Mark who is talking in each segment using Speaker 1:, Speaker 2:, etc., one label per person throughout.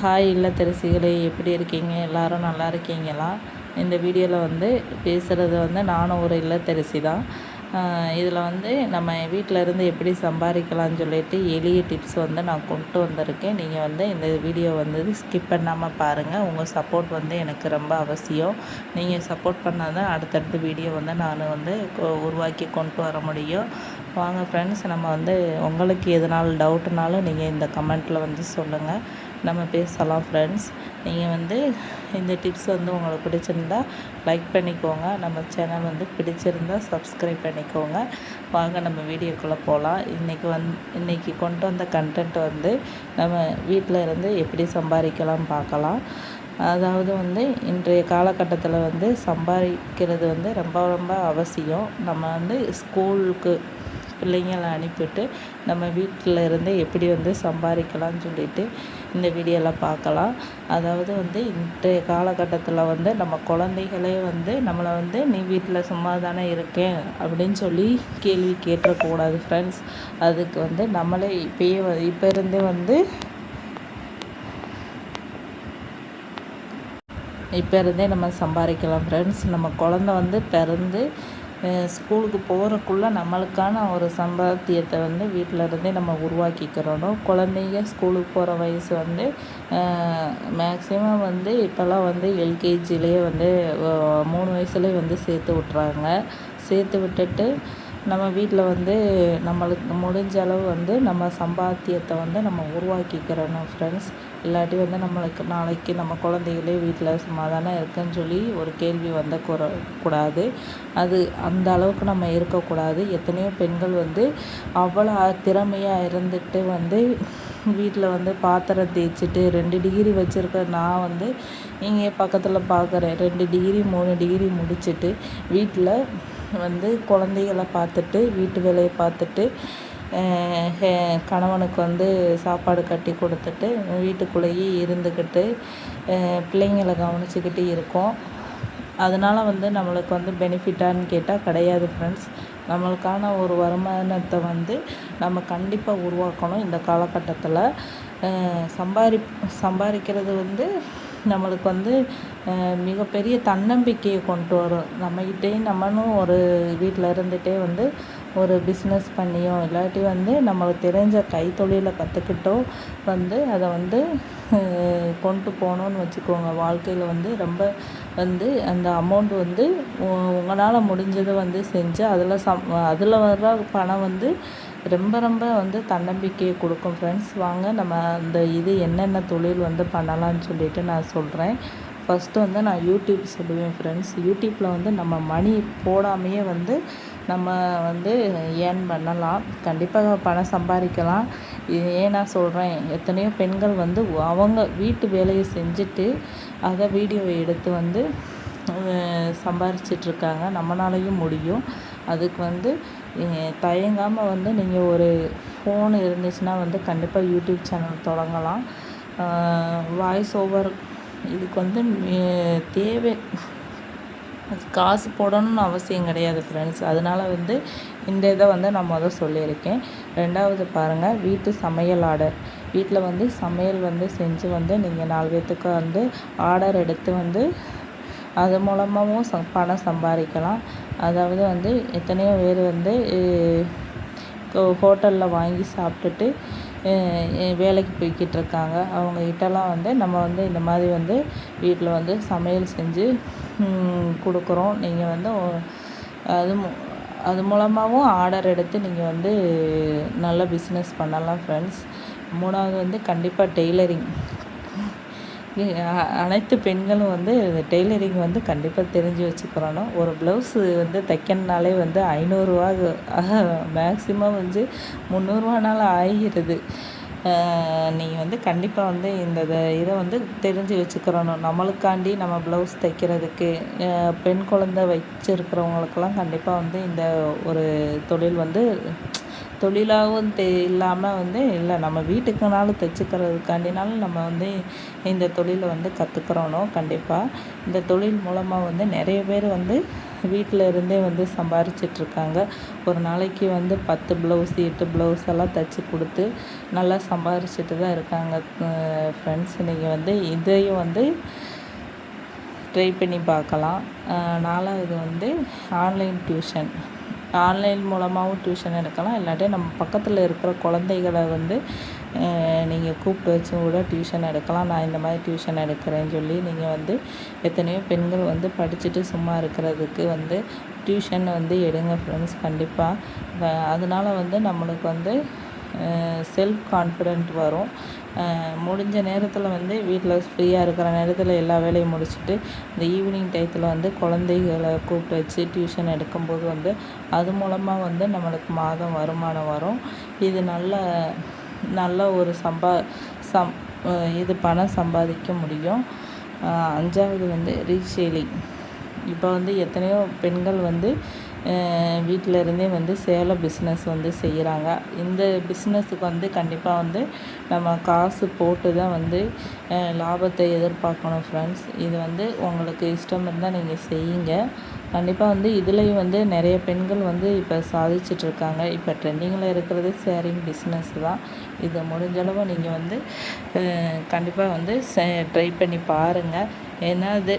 Speaker 1: Hi இல்லத்தரசிகளே, எப்படி இருக்கீங்க? எல்லாரும் நல்லா இருக்கீங்களா? இந்த வீடியோவில் வந்து பேசுகிறது வந்து நானும் ஒரு இல்லத்தரசி தான். இதில் வந்து நம்ம வீட்டில் இருந்து எப்படி சம்பாதிக்கலாம்னு சொல்லிட்டு எளிய டிப்ஸ் வந்து நான் கொண்டு வந்திருக்கேன். நீங்கள் வந்து இந்த வீடியோ வந்து ஸ்கிப் பண்ணாமல் பாருங்கள். உங்கள் சப்போர்ட் வந்து எனக்கு ரொம்ப அவசியம். நீங்கள் சப்போர்ட் பண்ணால் தான் அடுத்தடுத்த வீடியோ வந்து நான் வந்து உருவாக்கி கொண்டு வர முடியும். வாங்க ஃப்ரெண்ட்ஸ், நம்ம வந்து உங்களுக்கு எதனாலும் டவுட்னாலும் நீங்கள் இந்த கமெண்ட்டில் வந்து சொல்லுங்கள், நம்ம பேசலாம் ஃப்ரெண்ட்ஸ். நீங்கள் வந்து இந்த டிப்ஸ் வந்து உங்களுக்கு பிடிச்சிருந்தா லைக் பண்ணிக்கோங்க. நம்ம சேனல் வந்து பிடிச்சிருந்தா சப்ஸ்கிரைப் பண்ணிக்கோங்க. வாங்க நம்ம வீடியோக்குள்ளே போகலாம். இன்றைக்கி கொண்டு வந்த கண்டென்ட் வந்து நம்ம வீட்டில் இருந்து எப்படி சம்பாதிக்கலாம் பார்க்கலாம். அதாவது வந்து இன்றைய காலகட்டத்தில் வந்து சம்பாதிக்கிறது வந்து ரொம்ப ரொம்ப அவசியம். நம்ம வந்து ஸ்கூலுக்கு பிள்ளைங்களை அனுப்பிவிட்டு நம்ம வீட்டில் இருந்து எப்படி வந்து சம்பாதிக்கலாம்னு சொல்லிட்டு இந்த வீடியோவில் பார்க்கலாம். அதாவது வந்து இன்றைய காலகட்டத்தில் வந்து நம்ம குழந்தைகளே வந்து நம்மளை வந்து நீ வீட்டில் சும்மா தானே இருக்கேன் அப்படின்னு சொல்லி கேள்வி கேட்டுறக்கூடாது ஃப்ரெண்ட்ஸ். அதுக்கு வந்து நம்மளே இப்போ இருந்தே வந்து நம்ம சம்பாதிக்கலாம் ஃப்ரெண்ட்ஸ். நம்ம குழந்த வந்து பிறந்து ஸ்கூலுக்கு போகிறக்குள்ளே நம்மளுக்கான ஒரு சம்பாத்தியத்தை வந்து வீட்டில் இருந்தே நம்ம உருவாக்கிக்கிறணும். குழந்தைங்க ஸ்கூலுக்கு போகிற வயசு வந்து மேக்ஸிமம் வந்து இப்போல்லாம் வந்து எல்கேஜிலேயே வந்து 3 வயசுலேயே வந்து சேர்த்து விட்றாங்க. சேர்த்து விட்டுட்டு நம்ம வீட்டில் வந்து நம்மளுக்கு முடிஞ்ச அளவு வந்து நம்ம சம்பாத்தியத்தை வந்து நம்ம உருவாக்கிக்கிறணும் ஃப்ரெண்ட்ஸ். இல்லாட்டி வந்து நம்மளுக்கு நாளைக்கு நம்ம குழந்தைகளே வீட்டில் சும்மா தானே இருக்குன்னு சொல்லி ஒரு கேள்வி வந்து கூடாது. அது அந்த அளவுக்கு நம்ம இருக்கக்கூடாது. எத்தனையோ பெண்கள் வந்து அவ்வளோ திறமையாக இருந்துட்டு வந்து வீட்டில் வந்து பாத்திரம் தேய்ச்சிட்டு 2 டிகிரி வச்சுருக்க நான் வந்து இங்கே பக்கத்தில் பார்க்குறேன். 2 டிகிரி 3 டிகிரி முடிச்சுட்டு வீட்டில் வந்து குழந்தைகளை பார்த்துட்டு வீட்டு வேலையை பார்த்துட்டு கணவனுக்கு வந்து சாப்பாடு கட்டி கொடுத்துட்டு வீட்டுக்குள்ளேயே இருந்துக்கிட்டு பிள்ளைங்களை கவனிச்சுக்கிட்டு இருக்கோம். அதனால் வந்து நம்மளுக்கு வந்து பெனிஃபிட்டான்னு கேட்டால் கிடையாது ஃப்ரெண்ட்ஸ். நம்மளுக்கான ஒரு வருமானத்தை வந்து நம்ம கண்டிப்பாக உருவாக்கணும். இந்த காலகட்டத்தில் சம்பாதிக்கிறது வந்து நம்மளுக்கு வந்து மிகப்பெரிய தன்னம்பிக்கையை கொண்டு வரும். நம்மகிட்டேயும் நம்மளும் ஒரு வீட்டில் இருந்துகிட்டே வந்து ஒரு பிஸ்னஸ் பண்ணியோ இல்லாட்டி வந்து நம்மளுக்கு தெரிஞ்ச கைத்தொழிலை கற்றுக்கிட்டோ வந்து அதை வந்து கொண்டு போகணுன்னு வச்சுக்கோங்க. வாழ்க்கையில் வந்து ரொம்ப வந்து அந்த அமௌண்ட் வந்து உங்களால் முடிஞ்சதை வந்து செஞ்சு அதில் வர்ற பணம் வந்து ரொம்ப ரொம்ப வந்து தன்னம்பிக்கையை கொடுக்கும் ஃப்ரெண்ட்ஸ். வாங்க நம்ம அந்த என்னென்ன தொழில் வந்து பண்ணலான்னு சொல்லிட்டு நான் சொல்கிறேன். ஃபஸ்ட்டு வந்து நான் யூடியூப் சொல்லுவேன் ஃப்ரெண்ட்ஸ். யூடியூப்பில் வந்து நம்ம மணி போடாமையே வந்து நம்ம வந்து ஏர்ன் பண்ணலாம். கண்டிப்பாக பணம் சம்பாதிக்கலாம். ஏன் நான் சொல்கிறேன், எத்தனையோ பெண்கள் வந்து அவங்க வீட்டு வேலையை செஞ்சுட்டு அதை வீடியோவை எடுத்து வந்து சம்பாரிச்சிட்ருக்காங்க. நம்மளாலையும் முடியும். அதுக்கு வந்து தயங்காமல் வந்து நீங்கள் ஒரு ஃபோன் இருந்துச்சுன்னா வந்து கண்டிப்பாக யூடியூப் சேனல் தொடங்கலாம். வாய்ஸ் ஓவர் இதுக்கு வந்து தேவை, காசு போடணும்னு அவசியம் கிடையாது ஃப்ரெண்ட்ஸ். அதனால் வந்து இந்த இதை வந்து நான் சொல்லியிருக்கேன். 2வது பாருங்கள், வீட்டு சமையல் ஆர்டர். வீட்டில் வந்து சமையல் வந்து செஞ்சு வந்து நீங்கள் 4 பேர்த்துக்கு வந்து ஆர்டர் எடுத்து வந்து அது மூலமாகவும் பணம் சம்பாதிக்கலாம். அதாவது வந்து எத்தனையோ பேர் வந்து ஹோட்டலில் வாங்கி சாப்பிட்டுட்டு வேலைக்கு போய்கிட்டு இருக்காங்க. அவங்ககிட்டலாம் வந்து நம்ம வந்து இந்த மாதிரி வந்து வீட்டில் வந்து சமையல் செஞ்சு கொடுக்குறோம். நீங்கள் வந்து அது மூலமாகவும் ஆர்டர் எடுத்து நீங்கள் வந்து நல்ல பிஸ்னஸ் பண்ணலாம் ஃப்ரெண்ட்ஸ். 3வது வந்து கண்டிப்பாக டெய்லரிங். அனைத்து பெண்களும் வந்து டெய்லரிங் வந்து கண்டிப்பாக தெரிஞ்சு வச்சுக்கிறணும். ஒரு ப்ளவுஸு வந்து தைக்கணுனாலே வந்து 500 ரூபா, மேக்ஸிமம் வந்து 300 ரூபானாலும் ஆகிடுது. நீங்கள் வந்து கண்டிப்பாக வந்து இந்த இதை வந்து தெரிஞ்சு வச்சுக்கிறணும். நம்மளுக்காண்டி நம்ம ப்ளவுஸ் தைக்கிறதுக்கு பெண் குழந்தை வச்சுருக்கிறவங்களுக்கெல்லாம் கண்டிப்பாக வந்து இந்த ஒரு தொழில் வந்து தொழிலாகவும் இல்லாமல் வந்து இல்லை, நம்ம வீட்டுக்குனாலும் தைச்சிக்கிறதுக்காண்டினாலும் நம்ம வந்து இந்த தொழிலை வந்து கற்றுக்கிறோணும். கண்டிப்பாக இந்த தொழில் மூலமாக வந்து நிறைய பேர் வந்து வீட்டில் இருந்தே வந்து சம்பாரிச்சிட்ருக்காங்க. ஒரு நாளைக்கு வந்து 10 ப்ளவுஸ் 8 ப்ளவுஸ் எல்லாம் தைச்சி கொடுத்து நல்லா சம்பாரிச்சிட்டு தான் இருக்காங்க. ஃப்ரெண்ட்ஸ், நீங்கள் வந்து இதையும் வந்து ட்ரை பண்ணி பார்க்கலாம். 4வது வந்து ஆன்லைன் டியூஷன். ஆன்லைன் மூலமாகவும் டியூஷன் எடுக்கலாம். இல்லாட்டி நம்ம பக்கத்தில் இருக்கிற குழந்தைகளை வந்து நீங்கள் கூப்பிட்டு வச்சு கூட டியூஷன் எடுக்கலாம். நான் இந்த மாதிரி டியூஷன் எடுக்கிறேன்னு சொல்லி நீங்கள் வந்து எத்தனையோ பெண்கள் வந்து படிச்சுட்டு சும்மா இருக்கிறதுக்கு வந்து டியூஷன் வந்து எடுங்க ஃப்ரெண்ட்ஸ். கண்டிப்பாக அதனால் வந்து நம்மளுக்கு வந்து செல்ஃப் கான்ஃபிடென்ட் வரும். முடிஞ்ச நேரத்தில் வந்து வீட்டில் ஃப்ரீயாக இருக்கிற நேரத்தில் எல்லா வேலையும் முடிச்சுட்டு இந்த ஈவினிங் டயத்தில் வந்து குழந்தைகளை கூப்பிட்டு வச்சு டியூஷன் எடுக்கும்போது வந்து அது மூலமாக வந்து நம்மளுக்கு மாதம் வருமானம் வரும். இது நல்ல ஒரு இது பணம் சம்பாதிக்க முடியும். 5வது வந்து ரீசேலிங். இப்போ வந்து எத்தனையோ பெண்கள் வந்து வீட்டில் இருந்தே வந்து சேலை பிஸ்னஸ் வந்து செய்கிறாங்க. இந்த பிஸ்னஸுக்கு வந்து கண்டிப்பாக வந்து நம்ம காசு போட்டு தான் வந்து லாபத்தை எதிர்பார்க்கணும் ஃப்ரெண்ட்ஸ். இது வந்து உங்களுக்கு இஷ்டம் இருந்தால் நீங்கள் செய்யுங்க. கண்டிப்பாக வந்து இதுலேயும் வந்து நிறைய பெண்கள் வந்து இப்போ சாதிச்சிட்ருக்காங்க. இப்போ ட்ரெண்டிங்கில் இருக்கிறது ஷேரிங் பிஸ்னஸ் தான். இது முடிஞ்சளவு நீங்கள் வந்து கண்டிப்பாக வந்து ட்ரை பண்ணி பாருங்கள். ஏன்னா அது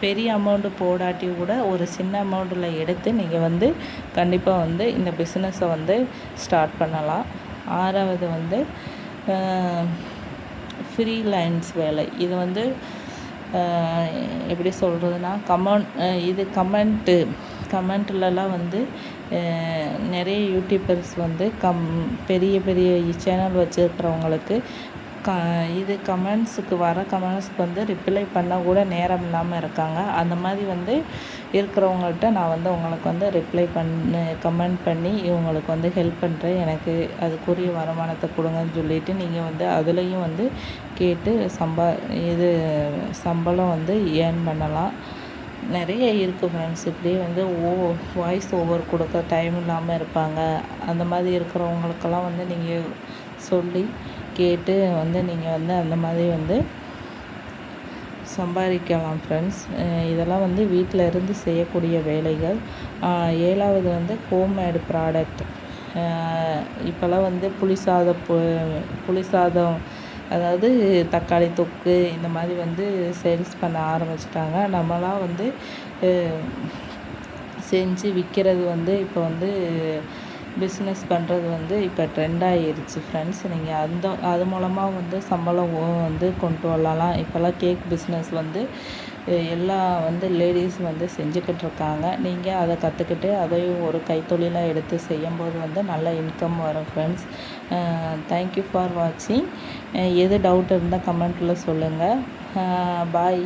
Speaker 1: பெரிய அமௌண்ட்டு போடாட்டி கூட ஒரு சின்ன அமௌண்ட்டில் எடுத்து நீங்கள் வந்து கண்டிப்பாக வந்து இந்த பிஸ்னஸை வந்து ஸ்டார்ட் பண்ணலாம். 6வது வந்து ஃப்ரீலான்ஸ் வேலை. இது வந்து எப்படி சொல்கிறதுனா கமெண்ட்லலாம் வந்து நிறைய யூடியூபர்ஸ் வந்து பெரிய பெரிய சேனல் வச்சுருக்கிறவங்களுக்கு இது கமெண்ட்ஸுக்கு வந்து ரிப்ளை பண்ண கூட நேரம் இல்லாமல் இருக்காங்க. அந்த மாதிரி வந்து இருக்கிறவங்கள்ட்ட நான் வந்து உங்களுக்கு வந்து கமெண்ட் பண்ணி இவங்களுக்கு வந்து ஹெல்ப் பண்ணுறேன், எனக்கு அதுக்குரிய வருமானத்தை கொடுங்கன்னு சொல்லிவிட்டு நீங்கள் வந்து அதுலேயும் வந்து கேட்டு சம்பளம் வந்து ஏர்ன் பண்ணலாம். நிறைய இருக்குது ஃப்ரெண்ட்ஸ். இப்படியே வந்து வாய்ஸ் ஓவர் கொடுக்க டைம் இல்லாமல் இருப்பாங்க. அந்த மாதிரி இருக்கிறவங்களுக்கெல்லாம் வந்து நீங்கள் சொல்லி கேட்டு வந்து நீங்கள் வந்து அந்த மாதிரி வந்து சம்பாதிக்கலாம் ஃப்ரெண்ட்ஸ். இதெல்லாம் வந்து வீட்டில் இருந்து செய்யக்கூடிய வேலைகள். 7வது வந்து ஹோம்மேடு ப்ராடக்ட். இப்போல்லாம் வந்து புளி சாதம் அதாவது தக்காளி தொக்கு இந்த மாதிரி வந்து சேல்ஸ் பண்ண ஆரம்பிச்சிட்டாங்க. நம்மளாம் வந்து செஞ்சு விற்கிறது வந்து இப்போ வந்து பிஸ்னஸ் பண்ணுறது வந்து இப்போ ட்ரெண்ட் ஆகிருச்சு ஃப்ரெண்ட்ஸ். நீங்கள் அது மூலமாக வந்து சம்பளம் வந்து கொண்டு வரலாம். இப்போல்லாம் கேக் பிஸ்னஸ் வந்து எல்லா வந்து லேடிஸ் வந்து செஞ்சுக்கிட்ருக்காங்க. நீங்கள் அதை கற்றுக்கிட்டு அதையும் ஒரு கைத்தொழிலாக எடுத்து செய்யும்போது வந்து நல்ல இன்கம் வரும் ஃப்ரெண்ட்ஸ். தேங்க்யூ ஃபார் வாட்சிங். எது டவுட் இருந்தால் கமெண்ட்டில் சொல்லுங்கள். பாய்.